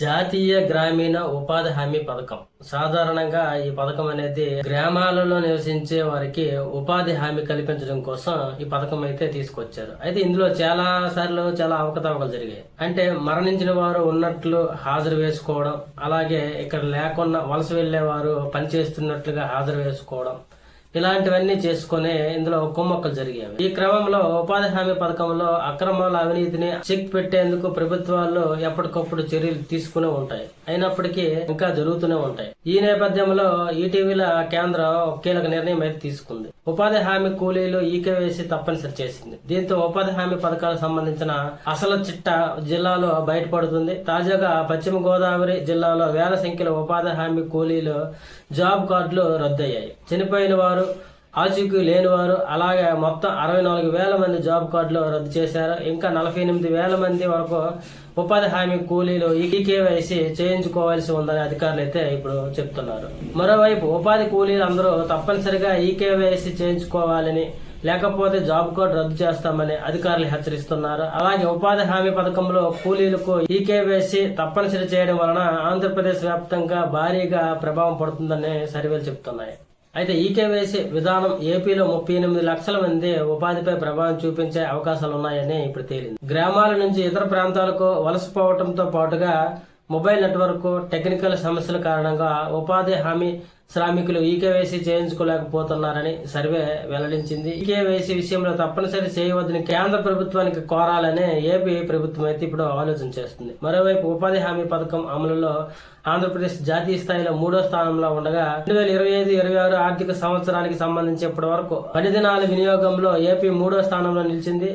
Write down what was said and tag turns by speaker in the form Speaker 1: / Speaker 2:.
Speaker 1: జాతీయ గ్రామీణ ఉపాధి హామీ పథకం. సాధారణంగా ఈ పథకం అనేది గ్రామాలలో నివసించే వారికి ఉపాధి హామీ కల్పించడం కోసం ఈ పథకం అయితే తీసుకొచ్చారు. అయితే ఇందులో చాలా సార్లు చాలా అవకతవకలు జరిగాయి. అంటే మరణించిన వారు ఉన్నట్లు హాజరు వేసుకోవడం, అలాగే ఇక్కడ లేకుండా వలస వెళ్లే వారు పనిచేస్తున్నట్లుగా హాజరు వేసుకోవడం, ఇలాంటివన్నీ చేసుకునే ఇందులో కుమ్మక్కలు జరిగేవి. ఈ క్రమంలో ఉపాధి హామీ పథకంలో అక్రమాల అవినీతిని చెక్ పెట్టేందుకు ప్రభుత్వాలు ఎప్పటికప్పుడు చర్యలు తీసుకునే ఉంటాయి. అయినప్పటికీ ఇంకా జరుగుతూనే ఉంటాయి. ఈ నేపథ్యంలో ఈటీవీల కేంద్రం ఒక కీలక నిర్ణయం అయితే తీసుకుంది. ఉపాధి హామీ కూలీలు ఈకేవైసీ తప్పనిసరి చేసింది. దీంతో ఉపాధి హామీ పథకాలకు సంబంధించిన అసలు చిట్ట జిల్లాలో బయటపడుతుంది. తాజాగా పశ్చిమ గోదావరి జిల్లాలో వేల సంఖ్యలో ఉపాధి హామీ కూలీలు జాబ్ కార్డులు రద్దయ్యాయి. చనిపోయిన వారు, ఆచూకీ లేనివారు, అలాగే మొత్తం 64,000 మంది జాబ్ కార్డులు రద్దు చేశారు. ఇంకా 48,000 మంది వరకు ఉపాధి హామీ కూలీలు ఈకేవైసీ చేయించుకోవాల్సి ఉందని అధికారులు అయితే ఇప్పుడు చెప్తున్నారు. మరోవైపు ఉపాధి కూలీలు అందరూ తప్పనిసరిగా ఈకేవైసీ చేయించుకోవాలని, లేకపోతే జాబ్ కార్డు రద్దు చేస్తామని అధికారులు హెచ్చరిస్తున్నారు. అలాగే ఉపాధి హామీ పథకంలో కూలీలకు ఈకేవైసీ తప్పనిసరి చేయడం వలన ఆంధ్రప్రదేశ్ వ్యాప్తంగా భారీగా ప్రభావం పడుతుందని సర్వేలు చెబుతున్నాయి. అయితే ఈకేవైసీ విధానం ఏపీలో 38 లక్షల మంది ఉపాధిపై ప్రభావం చూపించే అవకాశాలు ఉన్నాయని ఇప్పుడు తేలింది. గ్రామాల నుంచి ఇతర ప్రాంతాలకు వలసపోవడంతో పాటుగా మొబైల్ నెట్వర్క్, టెక్నికల్ సమస్యల కారణంగా ఉపాధి హామీ శ్రామికులు ఈకేవైసీ చేయించుకోలేకపోతున్నారని సర్వే వెల్లడించింది. ఈకేవైసీ విషయంలో తప్పనిసరి చేయవద్దని కేంద్ర ప్రభుత్వానికి కోరాలని ఏపీ ప్రభుత్వం అయితే ఇప్పుడు ఆలోచన చేస్తుంది. మరోవైపు ఉపాధి హామీ పథకం అమలులో ఆంధ్రప్రదేశ్ జాతీయ స్థాయిలో 3వ స్థానంలో ఉండగా 2025-26 ఆర్థిక సంవత్సరానికి సంబంధించి ఇప్పటి వరకు పని దినాల వినియోగంలో ఏపీ 3వ స్థానంలో నిలిచింది.